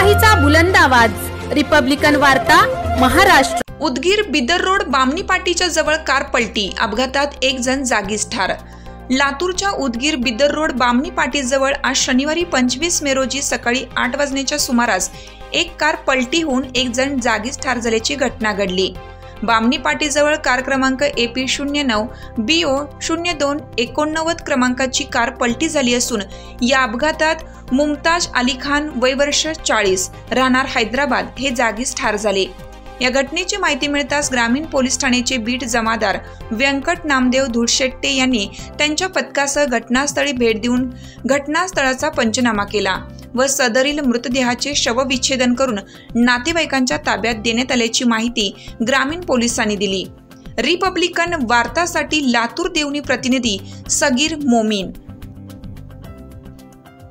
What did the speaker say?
लोकशाहीचा बुलंद आवाज, रिपब्लिकन वार्ता, महाराष्ट्र। उदगीर बिदर रोड बामणी पाटीच्या जवळ कार पलटी, अपघातात एक जण जागीच ठार। लातूरच्या उदगीर बिदर रोड बामणी पाटीजवळ आज शनिवारी 25 मे रोजी सकाळी 8 वाजण्याच्या सुमारास एक कार पलटी होऊन एक जण जागीच ठार झाल्याची घटना घडली। बामणी पाटीजवळ कार क्रमांक AP09 BO 0289 क्रमांकाची कार पलटी झाली असून या अपघातात मुमताज अली खान वय वर्ष 40 राहणार हैदराबाद हे जागीच ठार झाले। या घटनेची माहिती मिळताच ग्रामीण पोलीस ठाण्याचे बीट जमादार व्यंकट नामदेव धुळशेट्टे यांनी त्यांच्या पथकासह घटनास्थळी भेट देऊन घटनास्थळाचा पंचनामा केला व सदरील मृतदेहाचे शवविच्छेदन करून नातेवाईकांच्या ताब्यात देण्यात आल्याची माहिती ग्रामीण पोलिसांनी दिली। रिपब्लिकन वार्तासाठी लातूर देवणी प्रतिनिधी सगीर मोमीन।